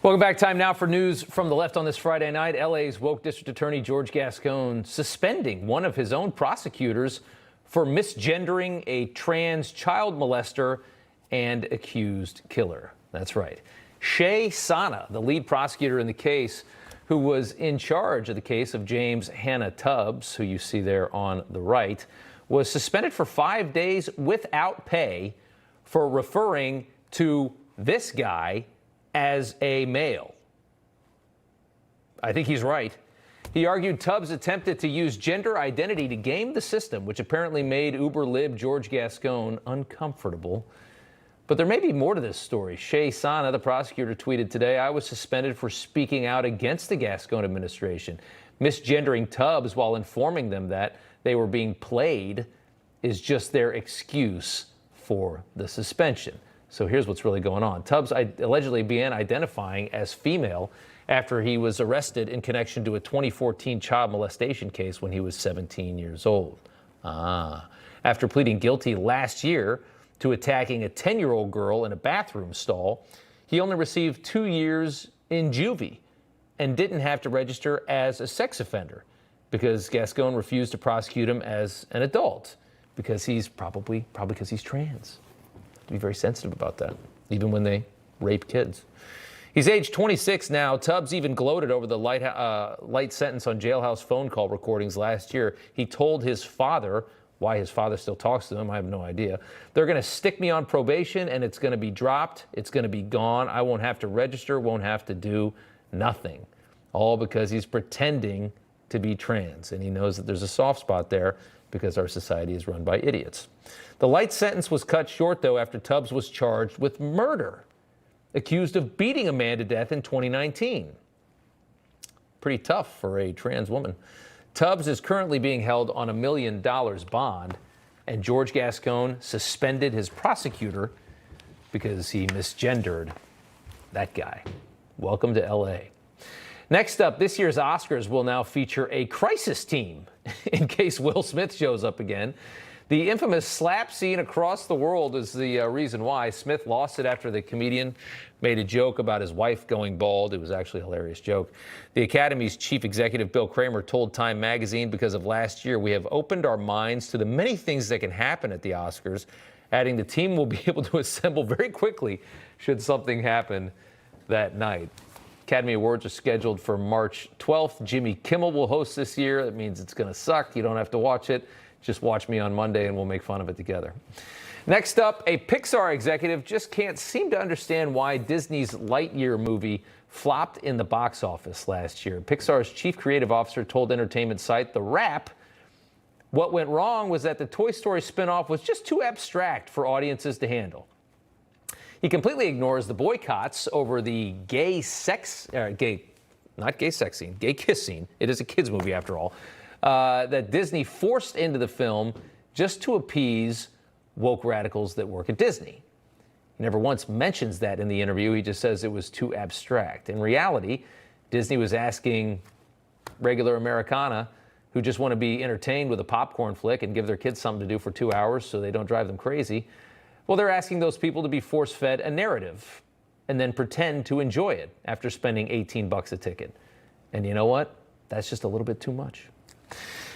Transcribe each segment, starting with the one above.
Welcome back. Time now for news from the left on this Friday night. LA's woke district attorney George Gascon suspending one of his own prosecutors for misgendering a trans child molester and accused killer. That's right. Shea Sana, the lead prosecutor in the case, who was in charge of the case of James Hannah Tubbs, who you see there on the right, was suspended for 5 days without pay for referring to this guy as a male. I think he's right. He argued Tubbs attempted to use gender identity to game the system, which apparently made uber-lib George Gascon uncomfortable. But there may be more to this story. Shea Sana, the prosecutor, tweeted today, "I was suspended for speaking out against the Gascon administration. Misgendering Tubbs while informing them that they were being played is just their excuse for the suspension." So here's what's really going on. Tubbs allegedly began identifying as female after he was arrested in connection to a 2014 child molestation case when he was 17 years old. After pleading guilty last year to attacking a 10-year-old girl in a bathroom stall, he only received 2 years in juvie and didn't have to register as a sex offender because Gascon refused to prosecute him as an adult because he's probably because he's trans. To be very sensitive about that, even when they rape kids. He's age 26 now. Tubbs even gloated over the light sentence on jailhouse phone call recordings last year. He told his father, why his father still talks to him, I have no idea, "They're going to stick me on probation and it's going to be dropped. It's going to be gone. I won't have to register, won't have to do nothing." All because he's pretending to be trans. And he knows that there's a soft spot there because our society is run by idiots. The light sentence was cut short, though, after Tubbs was charged with murder, accused of beating a man to death in 2019. Pretty tough for a trans woman. Tubbs is currently being held on $1 million bond, and George Gascon suspended his prosecutor because he misgendered that guy. Welcome to LA. Next up, this year's Oscars will now feature a crisis team in case Will Smith shows up again. The infamous slap scene across the world is the reason why. Smith lost it after the comedian made a joke about his wife going bald. It was actually a hilarious joke. The Academy's chief executive, Bill Kramer, told Time magazine, "Because of last year, we have opened our minds to the many things that can happen at the Oscars," adding the team will be able to assemble very quickly should something happen that night. Academy Awards are scheduled for March 12th. Jimmy Kimmel will host this year. That means it's going to suck. You don't have to watch it. Just watch me on Monday and we'll make fun of it together. Next up, a Pixar executive just can't seem to understand why Disney's Lightyear movie flopped in the box office last year. Pixar's chief creative officer told entertainment site The Wrap what went wrong was that the Toy Story spinoff was just too abstract for audiences to handle. He completely ignores the boycotts over the gay kiss scene. It is a kids movie after all. That Disney forced into the film just to appease woke radicals that work at Disney. He never once mentions that in the interview. He just says it was too abstract. In reality, Disney was asking regular Americana who just want to be entertained with a popcorn flick and give their kids something to do for 2 hours so they don't drive them crazy. Well, they're asking those people to be force-fed a narrative and then pretend to enjoy it after spending $18 a ticket. And you know what? That's just a little bit too much.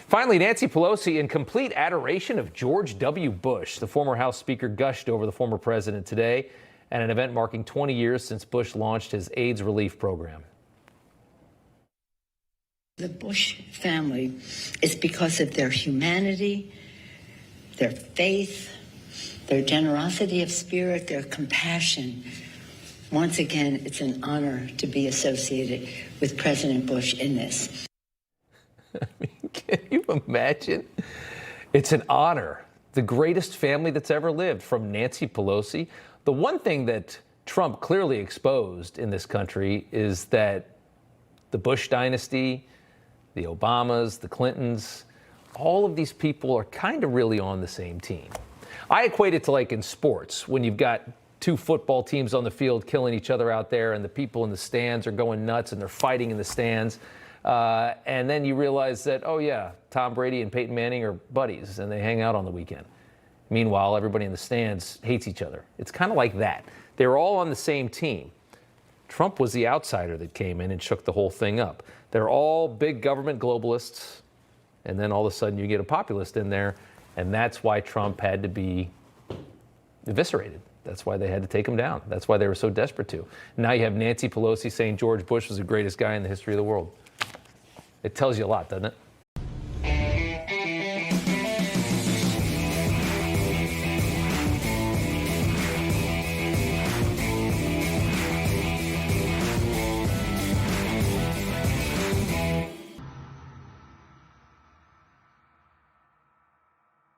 Finally, Nancy Pelosi, in complete adoration of George W. Bush. The former House Speaker gushed over the former president today at an event marking 20 years since Bush launched his AIDS relief program. The Bush family is because of their humanity, their faith, their generosity of spirit, their compassion. Once again, it's an honor to be associated with President Bush in this. I mean, can you imagine? It's an honor. The greatest family that's ever lived, from Nancy Pelosi. The one thing that Trump clearly exposed in this country is that the Bush dynasty, the Obamas, the Clintons, all of these people are kind of really on the same team. I equate it to like in sports, when you've got two football teams on the field killing each other out there and the people in the stands are going nuts and they're fighting in the stands. And then you realize that, oh yeah, Tom Brady and Peyton Manning are buddies and they hang out on the weekend. Meanwhile, everybody in the stands hates each other. It's kind of like that. They're all on the same team. Trump was the outsider that came in and shook the whole thing up. They're all big government globalists, and then all of a sudden you get a populist in there, and that's why Trump had to be eviscerated. That's why they had to take him down. That's why they were so desperate to. Now you have Nancy Pelosi saying George Bush was the greatest guy in the history of the world. It tells you a lot, doesn't it?